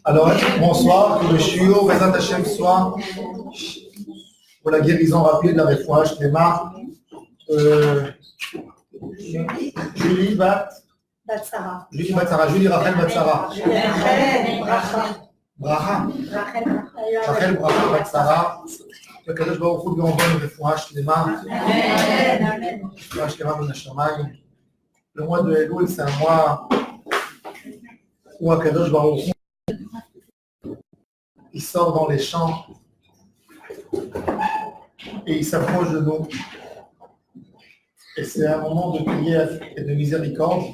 Alors, bonsoir, que le shiur, Bezat Hashem soit pour la guérison rapide de la réfouache, Clément. Julie Batsara. Julie Rachel Batsara. Bracha. Rachel Bracha Batsara. Que Kadosh Baruch Hu lui envoie une réfouache, Clément. Réfouache Clément Ben Hashamayim. Le mois de Elul, c'est un mois où Kadosh Baruch Hu il sort dans les champs et il s'approche de nous. Et c'est un moment de prière et de miséricorde.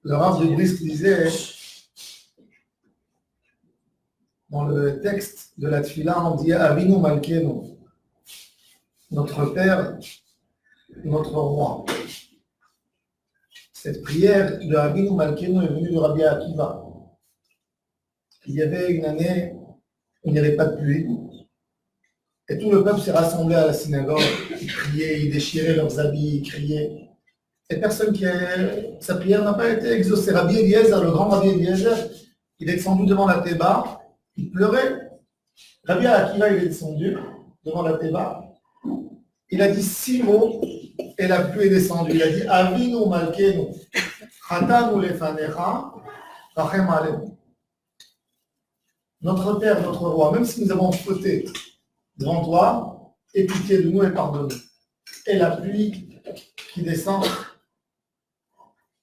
Le Rav de Brisk disait, dans le texte de la Tfila, on dit Avinu Malkenu, notre Père, notre Roi. Cette prière de Avinu Malkenu est venue de Rabbi Akiva. Il y avait une année où il n'y avait pas de pluie. Et tout le peuple s'est rassemblé à la synagogue. Ils criaient, ils déchiraient leurs habits, ils criaient. Et personne sa prière n'a pas été exaucée. Rabbi Eliezer, le grand Rabbi Eliezer, il est descendu devant la Théba, il pleurait. Rabbi Akiva, il est descendu devant la Théba. Il a dit 6 mots et la pluie est descendue. Il a dit Avinu Malkenu, Chatanu lefanecha, Rachem alenu. Notre Père, notre Roi, même si nous avons fauté devant toi, aie pitié de nous et pardonne-nous. Et la pluie qui descend.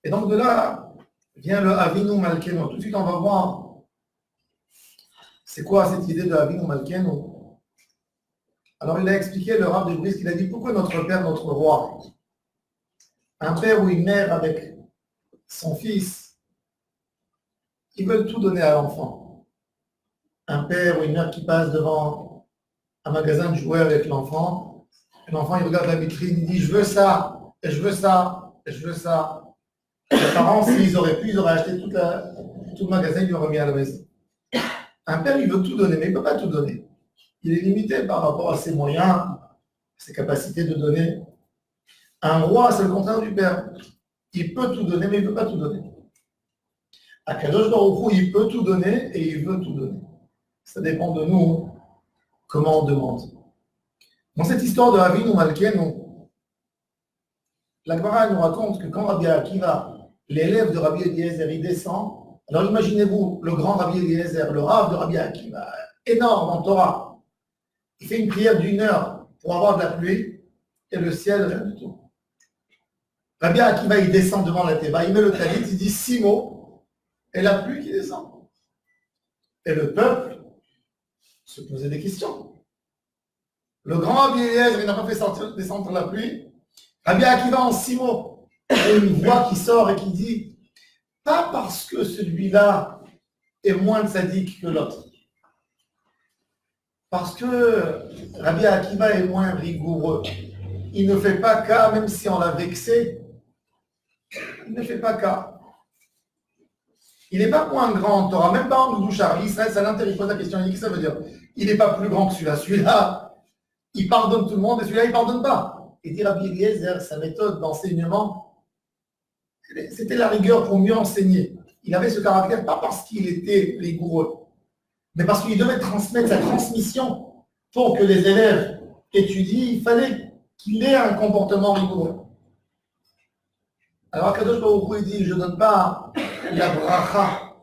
Et donc de là vient le Avinu Malkenu. Tout de suite, on va voir c'est quoi cette idée de Avinu Malkenu. Alors il a expliqué, le Rav de Brisk, il a dit pourquoi notre Père, notre Roi. Un père ou une mère avec son fils, ils veulent tout donner à l'enfant. Un père ou une mère qui passe devant un magasin de jouets avec l'enfant, et l'enfant il regarde la vitrine, il dit je veux ça, et je veux ça, et je veux ça. Les parents, s'ils auraient pu, ils auraient acheté tout le magasin, ils lui auraient remis à la maison. Un père, il veut tout donner, mais il ne peut pas tout donner. Il est limité par rapport à ses moyens, ses capacités de donner. Un roi, c'est le contraire du père. Il peut tout donner, mais il ne peut pas tout donner. Akadosh Baruch Hu, il peut tout donner et il veut tout donner. Ça dépend de nous, comment on demande. Dans cette histoire de Avinu Malkenu, la Gemara nous raconte que quand Rabbi Akiva, l'élève de Rabbi Eliezer, il descend, alors imaginez-vous le grand Rabbi Eliezer, le Rav de Rabbi Akiva, énorme en Torah, il fait une prière d'1 heure pour avoir de la pluie, et le ciel, rien du tout. Rabbi Akiva, il descend devant la Théba, il met le talit, il dit 6 mots, et la pluie qui descend. Et le peuple se posait des questions. Le grand Rabbi Eliezer, il n'a pas fait descendre la pluie. Rabbi Akiva en 6 mots. Et une voix qui sort et qui dit, pas parce que celui-là est moins sadique que l'autre. Parce que Rabbi Akiva est moins rigoureux. Il ne fait pas cas, même si on l'a vexé. Il ne fait pas cas. Il n'est pas moins grand en Torah, même pas en Doudou Charlie. Israël Salanter, il pose la question, il dit, qu'est-ce que ça veut dire? Il n'est pas plus grand que celui-là. Celui-là, il pardonne tout le monde et celui-là, il ne pardonne pas. Et dit Rabbi Eliezer, sa méthode d'enseignement, c'était la rigueur pour mieux enseigner. Il avait ce caractère, pas parce qu'il était rigoureux, mais parce qu'il devait transmettre sa transmission pour que les élèves étudient. Il fallait qu'il ait un comportement rigoureux. Alors Akadosh Baruch Hu, il dit, je ne donne pas la bracha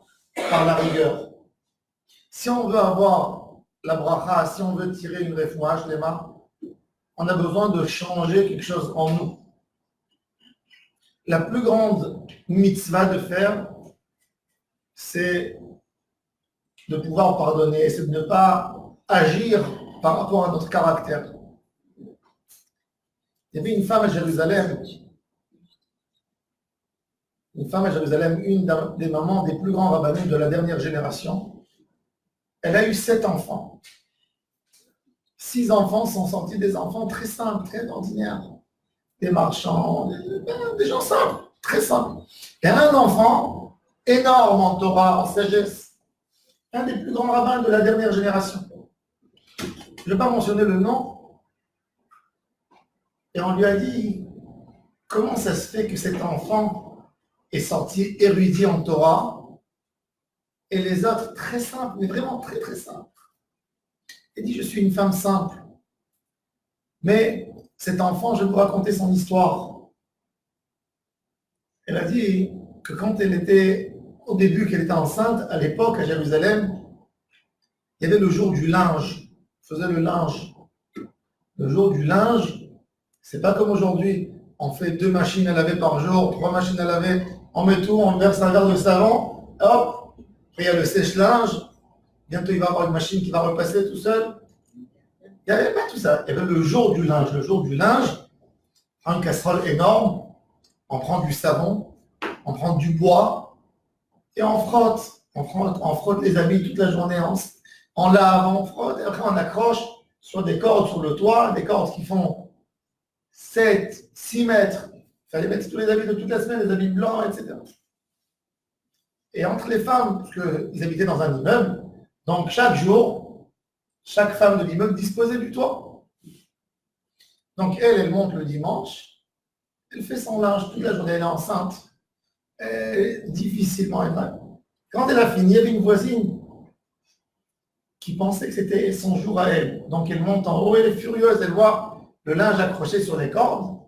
par la rigueur. Si on veut avoir la bracha, si on veut tirer une réfouache, on a besoin de changer quelque chose en nous. La plus grande mitzvah de faire, c'est de pouvoir pardonner, c'est de ne pas agir par rapport à notre caractère. Il y avait une femme à Jérusalem, une des mamans des plus grands rabbinés de la dernière génération. Elle a eu 7 enfants. 6 enfants sont sortis des enfants très simples, très ordinaires. Des marchands, des gens simples, très simples. Et un enfant énorme en Torah, en sagesse. Un des plus grands rabbins de la dernière génération. Je ne vais pas mentionner le nom. Et on lui a dit, comment ça se fait que cet enfant est sorti érudit en Torah Et les autres, très simples, mais vraiment très très simples. Elle dit, je suis une femme simple. Mais cet enfant, je vais vous raconter son histoire. Elle a dit que quand elle était, au début qu'elle était enceinte, à l'époque, à Jérusalem, il y avait le jour du linge. On faisait le linge. Le jour du linge, c'est pas comme aujourd'hui. On fait 2 machines à laver par jour, 3 machines à laver, on met tout, on verse un verre de savon, hop, après il y a le sèche-linge, bientôt il va y avoir une machine qui va repasser tout seul. Il n'y avait pas tout ça. Il y avait le jour du linge. Le jour du linge, on prend une casserole énorme, on prend du savon, on prend du bois, et on frotte. On frotte les habits toute la journée, on lave, on frotte, et après on accroche sur des cordes sur le toit, des cordes qui font 7, 6 mètres. Il fallait mettre tous les habits de toute la semaine, les habits blancs, etc. Et entre les femmes, parce qu'ils habitaient dans un immeuble, donc chaque jour, chaque femme de l'immeuble disposait du toit. Donc elle monte le dimanche, elle fait son linge toute la journée, elle est enceinte, difficilement elle va. Quand elle a fini, il y avait une voisine qui pensait que c'était son jour à elle. Donc elle monte en haut, elle est furieuse, elle voit le linge accroché sur les cordes.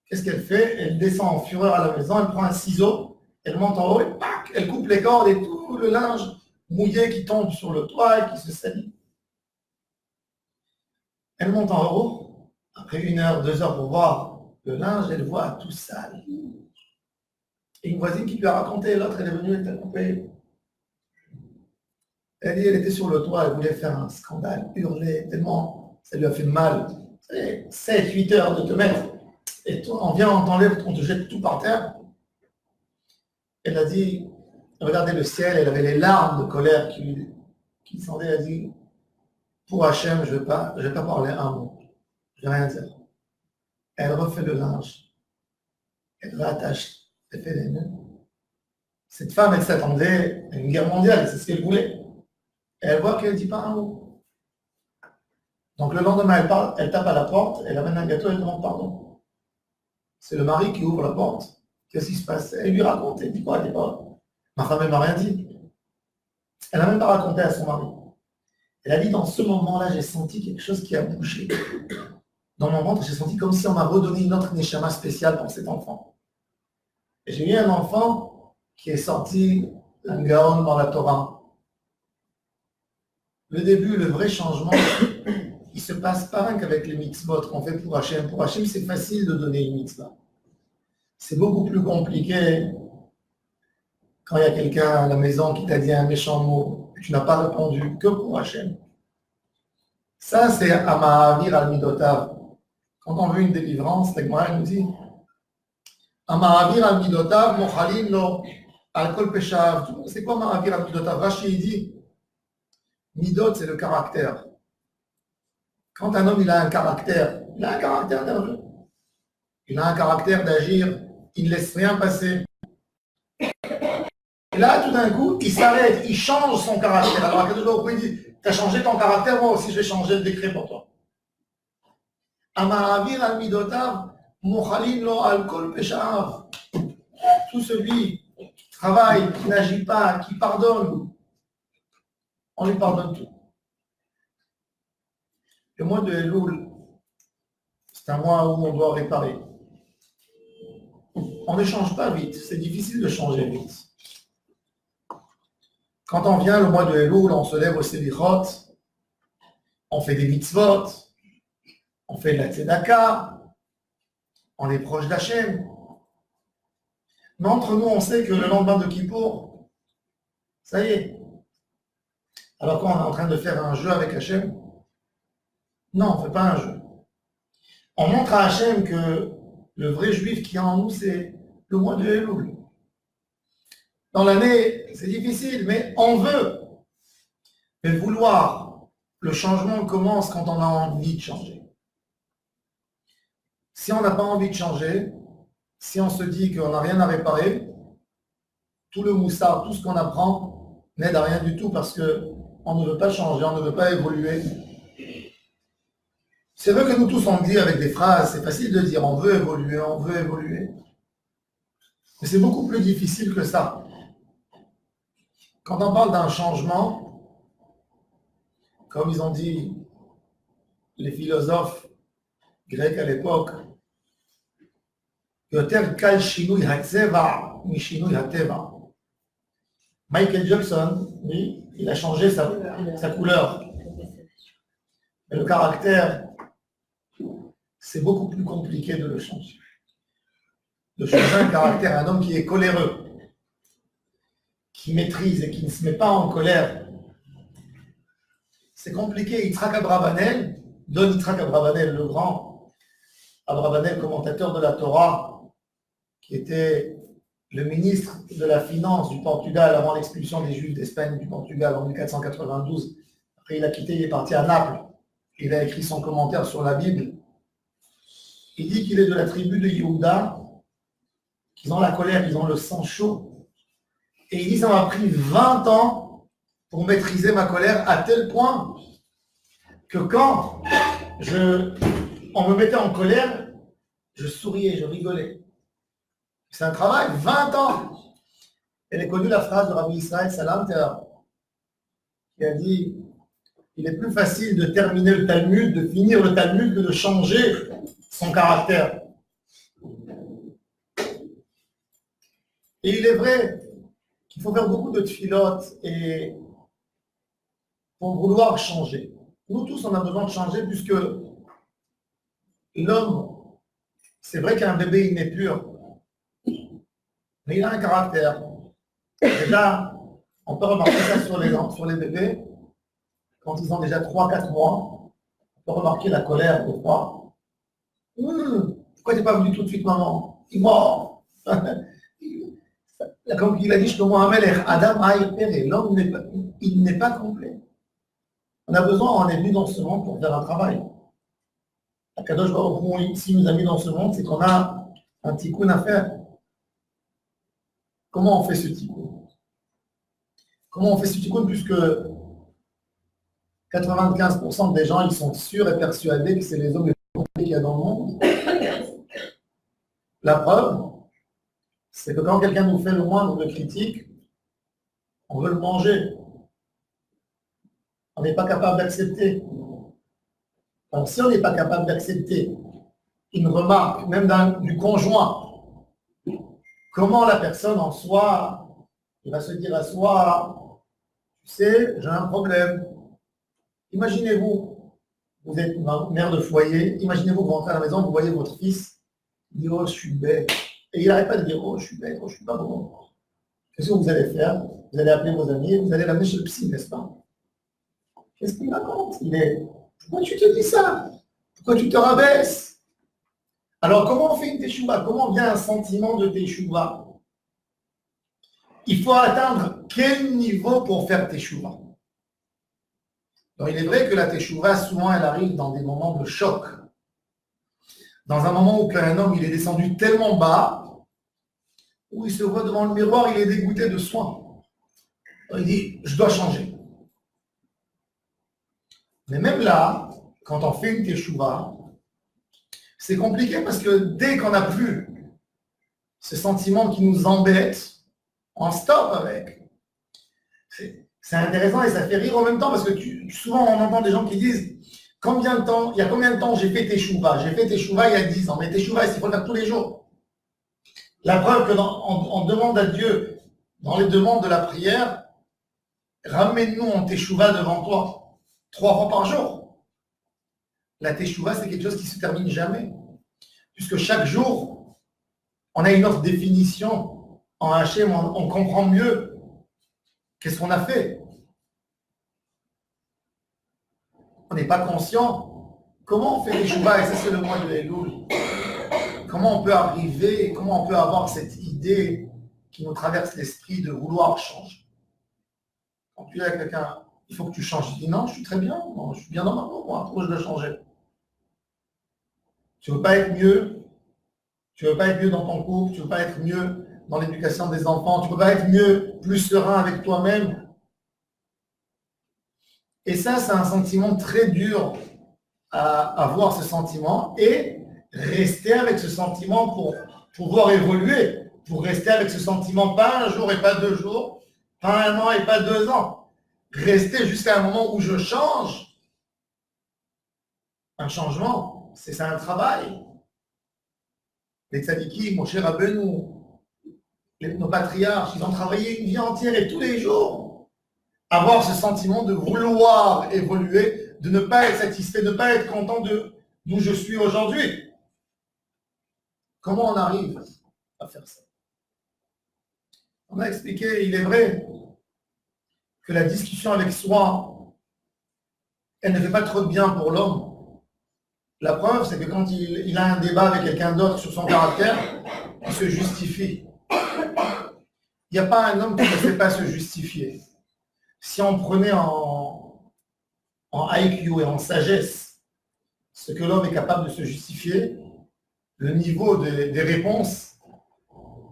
Qu'est-ce qu'elle fait? Elle descend en fureur à la maison, elle prend un ciseau, elle monte en haut et pac, elle coupe les cordes et tout le linge mouillé qui tombe sur le toit et qui se salit. Elle monte en haut, après 1 heure, 2 heures pour voir le linge, elle voit tout sale. Et une voisine qui lui a raconté, l'autre elle est venue, elle t'a coupé. Elle dit, elle était sur le toit, elle voulait faire un scandale, hurler, tellement ça lui a fait mal. 7, 8 heures de te mettre, et on vient, on t'enlève, on te jette tout par terre. Elle a dit, regardez le ciel, elle avait les larmes de colère qui descendaient, elle a dit, pour Hachem, je ne vais pas parler un mot, je ne vais rien dire. Elle refait le linge, elle réattache, elle fait les nœuds. Cette femme, elle s'attendait à une guerre mondiale, c'est ce qu'elle voulait. Et elle voit qu'elle ne dit pas un mot. Donc le lendemain, elle tape à la porte, elle amène un gâteau, elle demande pardon. C'est le mari qui ouvre la porte. Qu'est-ce qui se passe? Elle lui raconte, elle dit quoi? Elle dit pas. Ma femme, elle m'a rien dit. Elle n'a même pas raconté à son mari. Elle a dit, dans ce moment-là, j'ai senti quelque chose qui a bougé. Dans mon ventre, j'ai senti comme si on m'a redonné une autre neshama spéciale pour cet enfant. Et j'ai eu un enfant qui est sorti d'un gaon dans la Torah. Le début, le vrai changement, il ne se passe pas rien qu'avec les mitzvot qu'on fait pour Hachem. Pour Hachem, c'est facile de donner une mitzvah. C'est beaucoup plus compliqué quand il y a quelqu'un à la maison qui t'a dit un méchant mot et tu n'as pas répondu que pour Hachem. Ça, c'est Amahavir al Midotav. Quand on veut une délivrance, la Gemara nous dit Amahavir al Midotav, Mochalim lo al kol peshav. C'est quoi Amahavir al Midotav? Rashi dit Midot, c'est le caractère. Quand un homme il a un caractère nerveux. Il a un caractère d'agir, il ne laisse rien passer. Et là, tout d'un coup, il s'arrête, il change son caractère. Alors, Akadosh Baruch Hu, il dit, tu as changé ton caractère, moi aussi je vais changer le décret pour toi. Amahavir al midotav, mochalim lo al kol peshav. Tout celui qui travaille, qui n'agit pas, qui pardonne, on lui pardonne tout. Le mois de Elul, c'est un mois où on doit réparer. On ne change pas vite, c'est difficile de changer vite. Quand on vient le mois de Elul, on se lève au Selichot, on fait des mitzvot, on fait de la tzedaka, on est proche d'Hachem. Mais entre nous, on sait que le lendemain de Kippour, ça y est. Alors quand on est en train de faire un jeu avec Hachem, non, on ne fait pas un jeu. On montre à Hachem que le vrai juif qui est en nous, c'est le mois de Elul. Dans l'année, c'est difficile, mais on veut. Mais vouloir, le changement commence quand on a envie de changer. Si on n'a pas envie de changer, si on se dit qu'on n'a rien à réparer, tout le moussard, tout ce qu'on apprend n'aide à rien du tout parce qu'on ne veut pas changer, on ne veut pas évoluer. C'est vrai que nous tous on dit avec des phrases, c'est facile de dire on veut évoluer. Mais c'est beaucoup plus difficile que ça. Quand on parle d'un changement, comme ils ont dit les philosophes grecs à l'époque, יותר קל שינוי הצבע משינוי הטבע. Michael Jackson, lui, il a changé sa couleur. Mais le caractère, c'est beaucoup plus compliqué de le changer. De changer un caractère, un homme qui est coléreux, qui maîtrise et qui ne se met pas en colère, c'est compliqué. Yitzhak Abravanel, Don Yitzhak Abravanel, le grand Abravanel, commentateur de la Torah, qui était le ministre de la Finance du Portugal avant l'expulsion des Juifs d'Espagne du Portugal en 1492. Après, il a quitté, il est parti à Naples. Il a écrit son commentaire sur la Bible. Il dit qu'il est de la tribu de Yehuda, qu'ils ont la colère, ils ont le sang chaud. Et il dit, ça m'a pris 20 ans pour maîtriser ma colère à tel point que quand on me mettait en colère, je souriais, je rigolais. C'est un travail, 20 ans. Elle a connu la phrase de Rabbi Israël Salanter, qui a dit, il est plus facile de terminer le Talmud, de finir le Talmud, que de changer son caractère. Et il est vrai qu'il faut faire beaucoup de tfilotes et pour vouloir changer. Nous tous, on a besoin de changer puisque l'homme, c'est vrai qu'un bébé, il n'est pur, mais il a un caractère. Déjà, on peut remarquer ça sur les bébés, quand ils ont déjà 3-4 mois, on peut remarquer la colère des fois. Pourquoi tu n'es pas venu tout de suite, maman? Il est mort. Comme il a dit, Adam Aïpere, l'homme il n'est pas complet. On a besoin, on est venu dans ce monde pour faire un travail. La Kadosh Baruch Hu, s'il nous a mis dans ce monde, c'est qu'on a un tikkun à faire. Comment on fait ce tikkun? Comment on fait ce tikkun puisque 95% des gens, ils sont sûrs et persuadés que c'est les hommes les plus complets qu'il y a dans le monde. La preuve, c'est que quand quelqu'un nous fait le moindre de critique, on veut le manger. On n'est pas capable d'accepter. Alors si on n'est pas capable d'accepter une remarque, même du conjoint, comment la personne en soi, il va se dire à soi, tu sais, j'ai un problème. Imaginez-vous, vous êtes mère de foyer, imaginez-vous, vous rentrez à la maison, vous voyez votre fils, il dit, oh, je suis bête. Et il n'arrête pas de dire, oh, je suis bête, oh, je suis pas bon. Qu'est-ce que vous allez faire? Vous allez appeler vos amis, vous allez l'amener chez le psy, n'est-ce pas? Qu'est-ce qu'il raconte? Pourquoi tu te dis ça? Pourquoi tu te rabaisses? Alors, comment on fait une teshuva? Comment vient un sentiment de teshuva? Il faut atteindre quel niveau pour faire teshuva? Donc, il est vrai que la teshuva, souvent, elle arrive dans des moments de choc. Dans un moment où un homme, il est descendu tellement bas, où il se voit devant le miroir, il est dégoûté de soi. Il dit, je dois changer. Mais même là, quand on fait une teshuva, c'est compliqué parce que dès qu'on n'a plus ce sentiment qui nous embête, on stoppe avec. C'est intéressant et ça fait rire en même temps parce que souvent on entend des gens qui disent il y a combien de temps j'ai fait teshuva? J'ai fait teshuva il y a 10 ans, mais teshuva, il faut le faire tous les jours. La preuve qu'on demande à Dieu, dans les demandes de la prière, ramène-nous en teshuva devant toi 3 fois par jour. La teshuva, c'est quelque chose qui ne se termine jamais. Puisque chaque jour, on a une autre définition. En Hachem, on comprend mieux qu'est-ce qu'on a fait. On n'est pas conscient. Comment on fait teshuva? Et ça, c'est le mois de Elul. Comment on peut arriver, comment on peut avoir cette idée qui nous traverse l'esprit de vouloir changer? Quand tu es avec quelqu'un, il faut que tu changes. Tu dis non, je suis très bien, non, je suis bien dans ma peau, moi, pourquoi je dois changer? Tu ne veux pas être mieux, tu ne veux pas être mieux dans ton couple, tu ne veux pas être mieux dans l'éducation des enfants, tu ne veux pas être mieux, plus serein avec toi-même. Et ça, c'est un sentiment très dur à avoir, ce sentiment, et rester avec ce sentiment pour pouvoir évoluer, pour rester avec ce sentiment, pas un jour et pas 2 jours, pas 1 an et pas 2 ans. Rester jusqu'à un moment où je change. Un changement, c'est ça un travail. Les tzadikim, Moshe Rabbeinu, nos patriarches, ils ont travaillé une vie entière et tous les jours. Avoir ce sentiment de vouloir évoluer, de ne pas être satisfait, de ne pas être content d'où je suis aujourd'hui. Comment on arrive à faire ça? On a expliqué, il est vrai que la discussion avec soi, elle ne fait pas trop de bien pour l'homme. La preuve, c'est que quand il a un débat avec quelqu'un d'autre sur son caractère, il se justifie. Il n'y a pas un homme qui ne sait pas se justifier. Si on prenait en IQ et en sagesse ce que l'homme est capable de se justifier, le niveau des réponses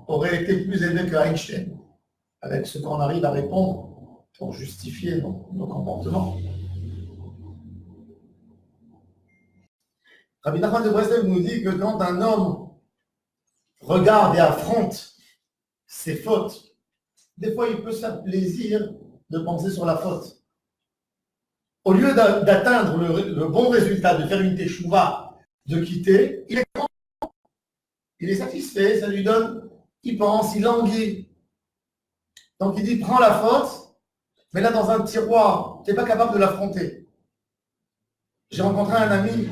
aurait été plus élevé que Einstein, avec ce qu'on arrive à répondre pour justifier nos comportements. Rabbi Nachman de Breslev nous dit que quand un homme regarde et affronte ses fautes, des fois il peut se faire plaisir de penser sur la faute. Au lieu d'atteindre le bon résultat, de faire une teshuva, de quitter, il est content, il est satisfait, ça lui donne, il pense, il languit. Donc il dit, prends la faute, mets-la dans un tiroir, tu n'es pas capable de l'affronter. J'ai rencontré un ami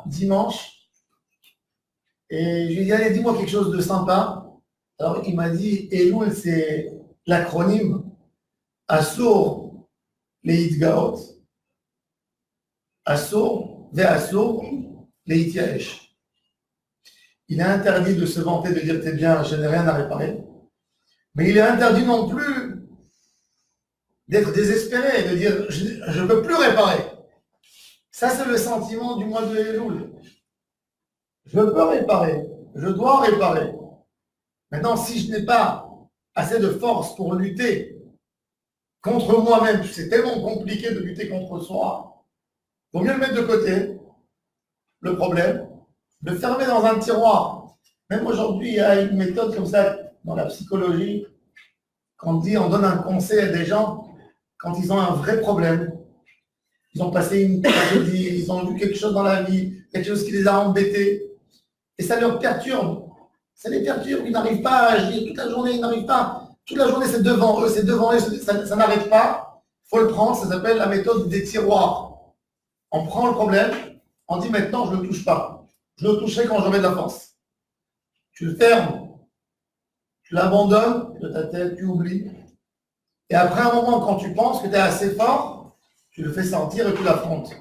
dimanche, et je lui ai dit, allez, dis-moi quelque chose de sympa. Alors il m'a dit, Elul, c'est l'acronyme Assour Leitgaot, Assour, Ve'assour Leityaesh. Il est interdit de se vanter, de dire, t'es bien, je n'ai rien à réparer. Mais il est interdit non plus d'être désespéré, de dire, je ne peux plus réparer. Ça, c'est le sentiment du mois de Elul. Je peux réparer, je dois réparer. Maintenant, si je n'ai pas assez de force pour lutter contre moi-même, c'est tellement compliqué de lutter contre soi, il vaut mieux le mettre de côté, le problème, le fermer dans un tiroir. Même aujourd'hui, il y a une méthode comme ça dans la psychologie, qu'on donne un conseil à des gens quand ils ont un vrai problème. Ils ont passé une tragédie, ils ont vu quelque chose dans la vie, quelque chose qui les a embêtés, et ça leur perturbe. Ça les perturbe, ils n'arrivent pas à agir toute la journée, ils n'arrivent pas. Toute la journée, c'est devant eux, ça n'arrête pas. Il faut le prendre, ça s'appelle la méthode des tiroirs. On prend le problème, on dit maintenant, je ne le touche pas. Je le toucherai quand j'aurai de la force. Tu le fermes, tu l'abandonnes de ta tête, tu oublies. Et après un moment, quand tu penses que tu es assez fort, tu le fais sortir et tu l'affrontes.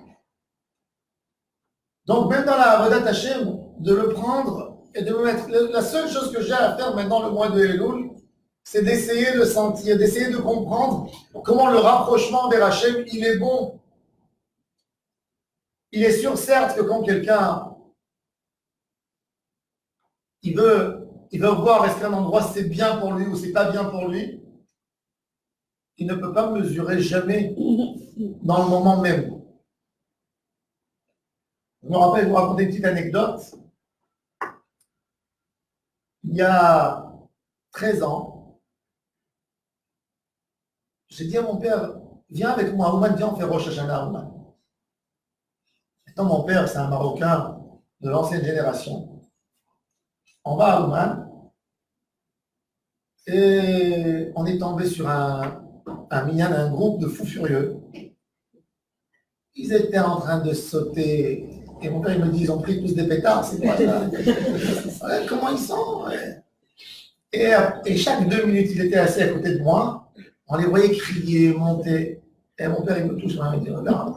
Donc même dans la Avodat Hashem, de le prendre et de me mettre... La seule chose que j'ai à faire maintenant le mois de Elul, c'est d'essayer de sentir, d'essayer de comprendre comment le rapprochement vers Hashem, il est bon. Il est sûr, certes, que quand quelqu'un il veut voir est-ce qu'un endroit c'est bien pour lui ou c'est pas bien pour lui, il ne peut pas mesurer jamais dans le moment même. Je me rappelle, je vous raconter une petite anecdote. Il y a 13 ans, j'ai dit à mon père, viens avec moi, Ouman, viens, on fait Rosh Hashanah, Ouman. Maintenant, mon père, c'est un Marocain de l'ancienne génération. On va à Ouman et on est tombé sur un minyan, un groupe de fous furieux. Ils étaient en train de sauter. Et mon père, il me dit, ils ont pris tous des pétards, c'est quoi ça? Ouais, comment ils sont? Ouais. Et chaque 2 minutes, il était assis à côté de moi. On les voyait crier, monter. Et mon père, il me touche, il me dit, regarde,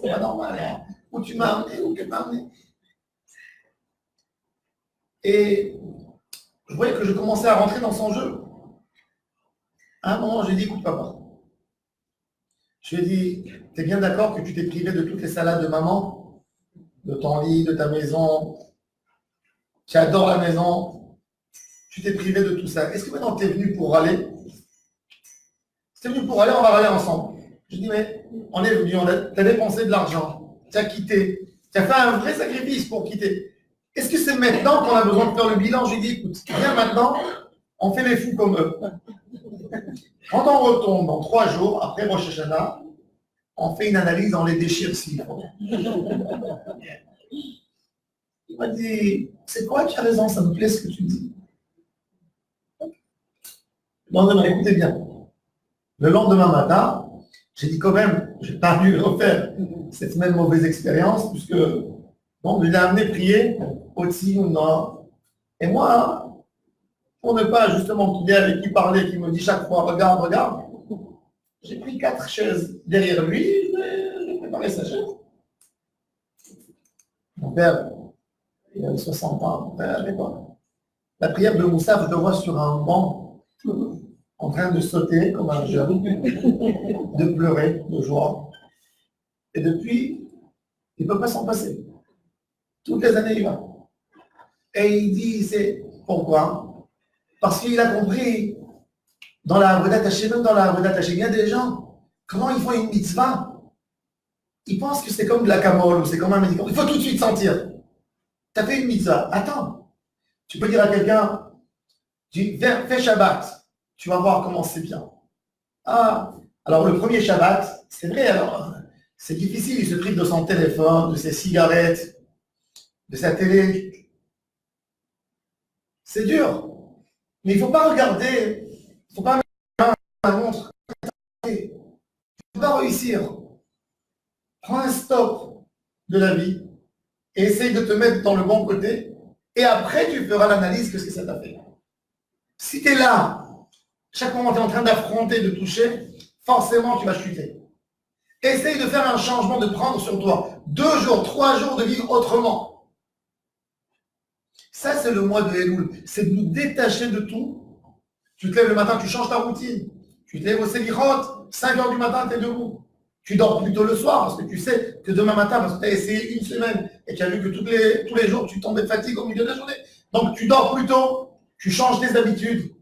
c'est pas normal. Hein. Où tu m'as amené? Où tu m'as amené? Et je voyais que je commençais à rentrer dans son jeu. À un moment, j'ai dit, écoute, papa. Je lui ai dit, t'es bien d'accord que tu t'es privé de toutes les salades de maman? De ton lit, de ta maison, tu adores la maison, tu t'es privé de tout ça. Est-ce que maintenant tu es venu pour râler? Si tu es venu pour râler, on va râler ensemble. Je dis, mais on est venu, tu as dépensé de l'argent, tu as quitté, tu as fait un vrai sacrifice pour quitter. Est-ce que c'est maintenant qu'on a besoin de faire le bilan? Je lui dis, écoute, viens maintenant, On fait les fous comme eux. Quand on retombe dans 3 jours, après Rosh Hashanah, on fait une analyse, on les déchire s'il faut. Il m'a dit, c'est quoi, tu as raison, ça me plaît ce que tu dis. Le lendemain, écoutez bien. Le lendemain matin, j'ai dit quand même, je n'ai pas dû refaire cette même mauvaise expérience, puisque donc, je l'ai amené prier au-dessus ou non. Et moi, pour ne pas justement qu'il y ait avec qui parler, qui me dit chaque fois, regarde, regarde, j'ai pris 4 chaises derrière lui, j'ai préparé sa chaise. Mon père, il avait 60 ans, mon père, à l'époque. La prière de Moussa, je le vois sur un banc, en train de sauter comme un jeune, de pleurer de joie. Et depuis, il ne peut pas s'en passer. Toutes les années, il va. Et il dit, c'est pourquoi? Parce qu'il a compris, dans la Avodat Hashem, même dans la Avodat Hashem, il y a des gens, comment ils font une mitzvah? Ils pensent que c'est comme de la camole ou c'est comme un médicament. Il faut tout de suite sentir. Tu as fait une mitzvah. Attends. Tu peux dire à quelqu'un, fais Shabbat. Tu vas voir comment c'est bien. Ah, alors le premier Shabbat, c'est vrai, alors, c'est difficile. Il se prive de son téléphone, de ses cigarettes, de sa télé. C'est dur. Mais il ne faut pas regarder, il ne faut pas mettre la montre. Il ne faut pas réussir. Prends un stop de la vie et essaye de te mettre dans le bon côté. Et après, tu feras l'analyse, qu'est-ce que ça t'a fait. Si tu es là, chaque moment tu es en train d'affronter, de toucher, forcément tu vas chuter. Essaye de faire un changement, de prendre sur toi 2 jours, 3 jours de vivre autrement. Ça, c'est le mois de Elul. C'est de nous détacher de tout. Tu te lèves le matin, tu changes ta routine. Tu te lèves au Selichot, 5 heures du matin, tu es debout. Tu dors plutôt le soir parce que tu sais que demain matin, parce que tu as essayé une semaine et tu as vu que tous les jours, tu tombes de fatigue au milieu de la journée. Donc, tu dors plus tôt, tu changes tes habitudes.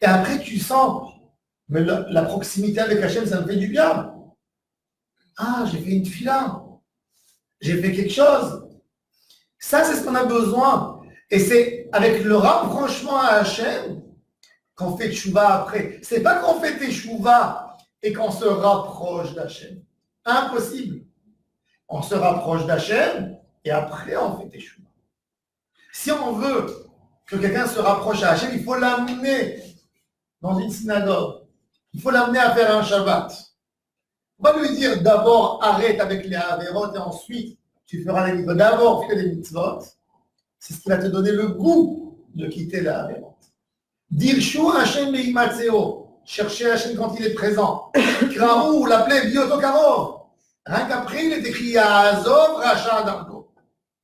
Et après, tu sens, mais la proximité avec Hachem, ça me fait du bien. Ah, j'ai fait une fila. J'ai fait quelque chose. Ça, c'est ce qu'on a besoin. Et c'est avec le rapprochement à Hachem qu'on fait tchouva après. C'est pas qu'on fait tchouva et qu'on se rapproche d'Hachem. Impossible. On se rapproche d'Hachem et après on fait tchouva. Si on veut que quelqu'un se rapproche à Hachem, il faut l'amener dans une synagogue. Il faut l'amener à faire un Shabbat. On va lui dire d'abord arrête avec les avérotes et ensuite tu feras les mitzvot. D'abord fais les mitzvot. C'est ce qui va te donner le goût de quitter les avérotes. Dire Shu Hachem Meimatseo. Chercher Hachem quand il est présent. Kraou, l'appeler Biotokarov. Rien qu'après, il est écrit Azov Racha Dargo.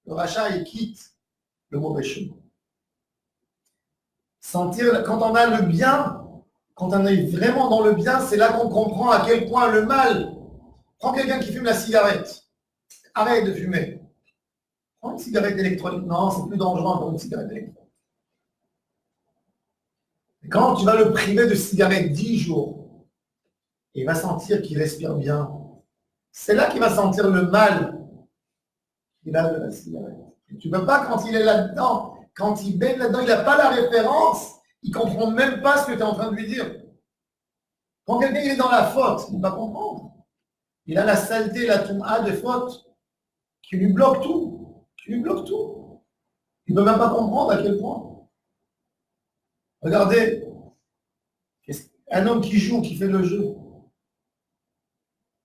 Le Racha, il quitte le mauvais chemin. Sentir, quand on a le bien, quand on est vraiment dans le bien, c'est là qu'on comprend à quel point le mal. Prends quelqu'un qui fume la cigarette. Arrête de fumer. Prends une cigarette électronique. Non, c'est plus dangereux encore une cigarette électronique. Quand tu vas le priver de cigarette 10 jours, il va sentir qu'il respire bien. C'est là qu'il va sentir le mal qu'il a de la cigarette. Tu ne peux pas, quand il est là-dedans, quand il baigne là-dedans, il n'a pas la référence, il ne comprend même pas ce que tu es en train de lui dire. Quand quelqu'un est dans la faute, il ne va pas comprendre. Il a la saleté, la touma de faute qui lui bloque tout. Qui lui bloque tout. Il ne peut même pas comprendre à quel point. Regardez, un homme qui joue, qui fait le jeu.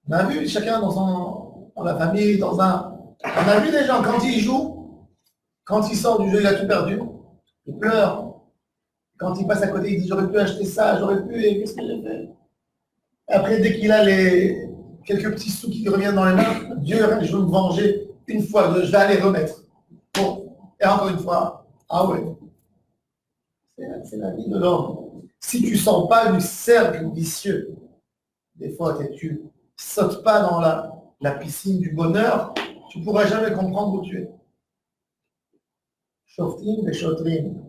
On a vu chacun dans la famille, on a vu des gens, quand ils jouent, quand il sort du jeu, il a tout perdu. Il pleure. Quand il passe à côté, il dit j'aurais pu acheter ça, j'aurais pu, et qu'est-ce que j'ai fait? Après, dès qu'il a quelques petits sous qui reviennent dans les mains, Dieu, je veux me venger une fois, je vais aller remettre. Bon, et encore une fois, ah ouais. C'est la vie de l'homme. Si tu ne sors pas du cercle vicieux des fautes et tu ne sautes pas dans la piscine du bonheur, tu ne pourras jamais comprendre où tu es. Shoftim et Shotrim,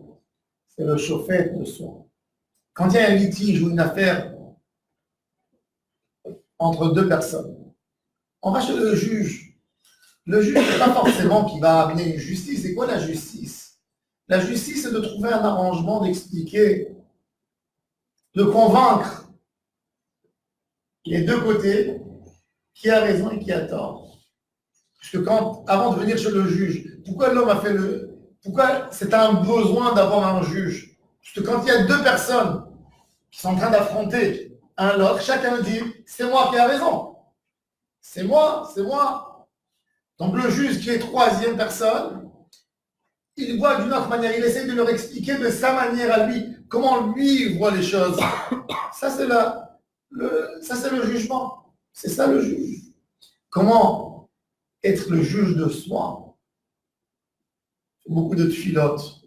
c'est le chauffet de soi. Quand il y a un litige ou une affaire entre 2 personnes, on va chez le juge. Le juge n'est pas forcément qui va amener une justice. C'est quoi la justice? La justice, c'est de trouver un arrangement, d'expliquer, de convaincre les deux côtés qui a raison et qui a tort. Puisque avant de venir chez le juge, pourquoi l'homme a fait pourquoi c'est un besoin d'avoir un juge? Parce que quand il y a deux personnes qui sont en train d'affronter un l'autre, chacun dit, c'est moi qui ai raison. C'est moi, c'est moi. Donc le juge qui est troisième personne, il voit d'une autre manière, il essaie de leur expliquer de sa manière à lui, comment lui il voit les choses. Ça c'est le jugement. C'est ça le juge. Comment être le juge de soi? Beaucoup de filotes.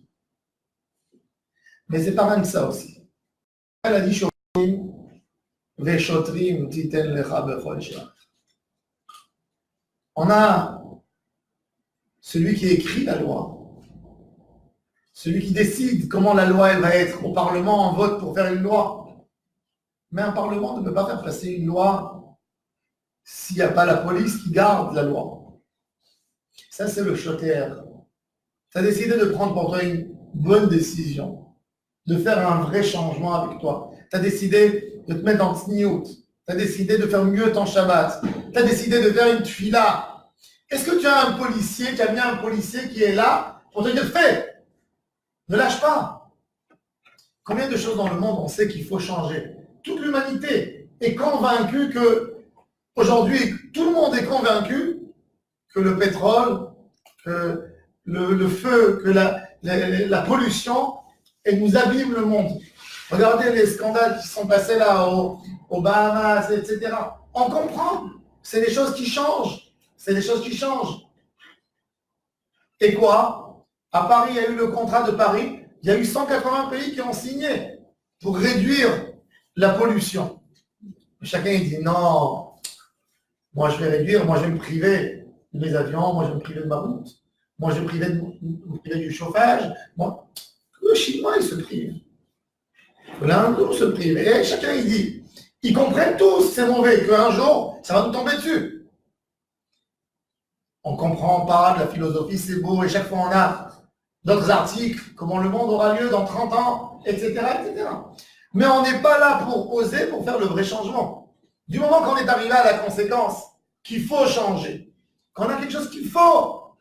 Mais c'est pas mal que ça aussi. Elle a dit on a celui qui écrit la loi, celui qui décide comment la loi elle va être. Au Parlement, on vote pour faire une loi. Mais un Parlement ne peut pas faire passer une loi s'il n'y a pas la police qui garde la loi. Ça, c'est le choter. Tu as décidé de prendre pour toi une bonne décision, de faire un vrai changement avec toi. Tu as décidé de te mettre en tsniout. Tu as décidé de faire mieux ton Shabbat. Tu as décidé de faire une tfila. Est-ce que tu as un policier, tu as bien un policier qui est là pour te dire fais, ne lâche pas. Combien de choses dans le monde on sait qu'il faut changer? Toute l'humanité est convaincue que, aujourd'hui, tout le monde est convaincu que le pétrole, que le feu, que la pollution, elle nous abîme le monde. Regardez les scandales qui sont passés là aux Bahamas, etc. On comprend. C'est des choses qui changent. C'est des choses qui changent. Et quoi? À Paris, il y a eu le contrat de Paris. Il y a eu 180 pays qui ont signé pour réduire la pollution. Chacun il dit non, moi je vais réduire, moi je vais me priver de mes avions, moi je vais me priver de ma route, moi je vais me priver du chauffage. Moi, le Chinois il se prive. L'Indou se prive. Et chacun il dit, ils comprennent tous, c'est mauvais, qu'un jour, ça va nous tomber dessus. On comprend pas, la philosophie c'est beau, et chaque fois on a d'autres articles, comment le monde aura lieu dans 30 ans, etc., etc. Mais on n'est pas là pour oser, pour faire le vrai changement. Du moment qu'on est arrivé à la conséquence qu'il faut changer, qu'on a quelque chose qu'il faut,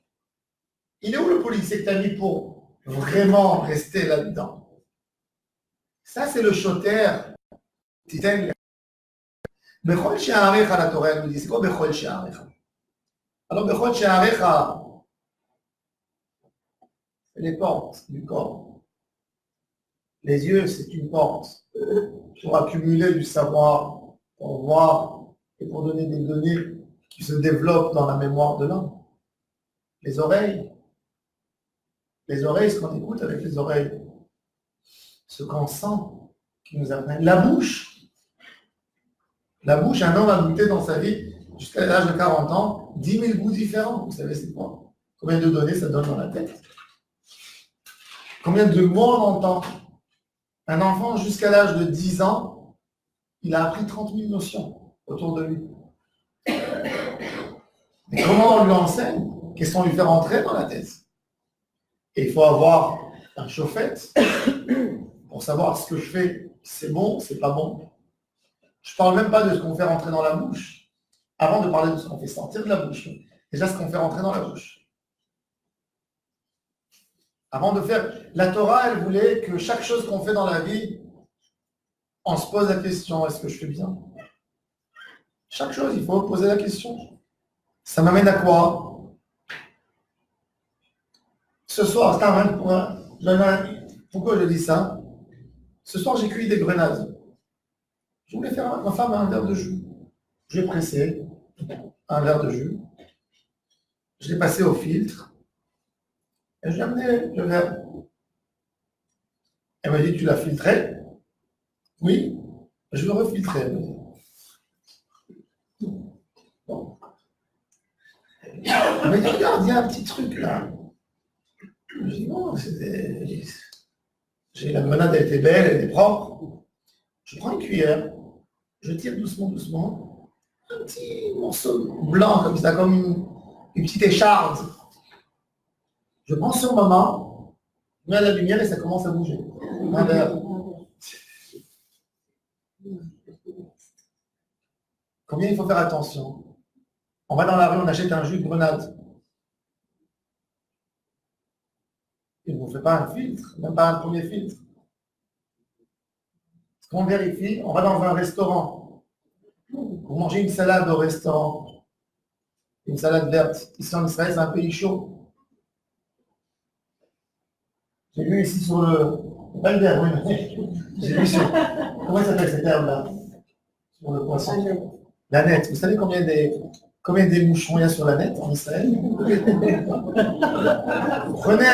il est où le policier que tu as mis pour vraiment rester là-dedans? Ça, c'est le choter. Bechol she'arecha, la Torah nous dit, c'est quoi Bechol she'arecha? Alors, Bechol she'arecha, c'est les portes du corps. Les yeux, c'est une porte pour accumuler du savoir, pour voir et pour donner des données qui se développent dans la mémoire de l'homme. Les oreilles, ce qu'on écoute avec les oreilles, ce qu'on sent qui nous amène. La bouche, un homme va goûter dans sa vie, jusqu'à l'âge de 40 ans, 10 000 goûts différents. Vous savez, c'est quoi? Combien de données ça donne dans la tête? Combien de mots on entend? Un enfant, jusqu'à l'âge de 10 ans, il a appris 30 000 notions autour de lui. Mais comment on lui enseigne? Qu'est-ce qu'on lui fait rentrer dans la tête? Et il faut avoir un chauffette pour savoir ce que je fais, c'est bon, c'est pas bon. Je ne parle même pas de ce qu'on fait rentrer dans la bouche, avant de parler de ce qu'on fait sortir de la bouche. Déjà, ce qu'on fait rentrer dans la bouche. Avant de faire... La Torah, elle voulait que chaque chose qu'on fait dans la vie, on se pose la question, est-ce que je fais bien? Chaque chose, il faut poser la question. Ça m'amène à quoi? Ce soir, c'est un point. Pourquoi je dis ça? Ce soir, j'ai cueilli des grenades. Je voulais faire à ma femme un verre de jus. J'ai pressé un verre de jus. Je l'ai passé au filtre. Et je lui ai amené le verre. Elle m'a dit, tu l'as filtré? Oui. Je le refiltrer. Bon. Elle m'a dit, regarde, il y a un petit truc là. Je lui ai dit, non, la grenade, elle était belle, elle était propre. Je prends une cuillère, je tire doucement, doucement, un petit morceau blanc comme ça, comme une petite écharde. Je prends sur ma main, met à la lumière et ça commence à bouger. Combien il faut faire attention? On va dans la rue, on achète un jus de grenade. Il ne vous fait pas un filtre, même pas un premier filtre. Ce qu'on vérifie, on va dans un restaurant. Vous mangez une salade au restaurant. Une salade verte. Ici en Israël, c'est un pays chaud. J'ai vu ici sur le... Pas une herbe, oui. J'ai vu sur... Comment ça s'appelle cette herbe-là? Sur le poisson. La nette. Vous savez combien des moucherons il y a sur la nette en Israël? Prenez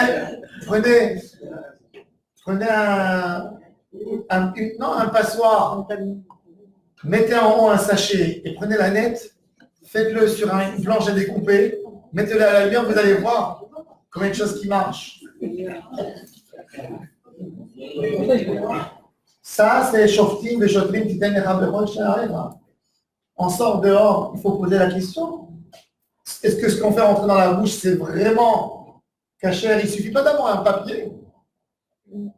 un passoire. Mettez en haut un sachet et prenez la nette. Faites-le sur une planche à découper. Mettez-le à la lumière, vous allez voir combien de choses qui marchent. Ça, c'est Shoftim, Beshotrim, Titen, Echabechot, She'areva. On sort dehors, il faut poser la question. Est-ce que ce qu'on fait rentrer dans la bouche, c'est vraiment cachère? Il ne suffit pas d'avoir un papier. Le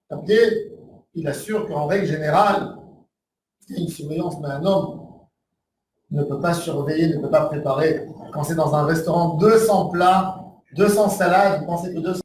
papier, il assure qu'en règle générale, il y a une surveillance, mais un homme ne peut pas surveiller, ne peut pas préparer. Quand c'est dans un restaurant, 200 plats, 200 salades, vous pensez que 200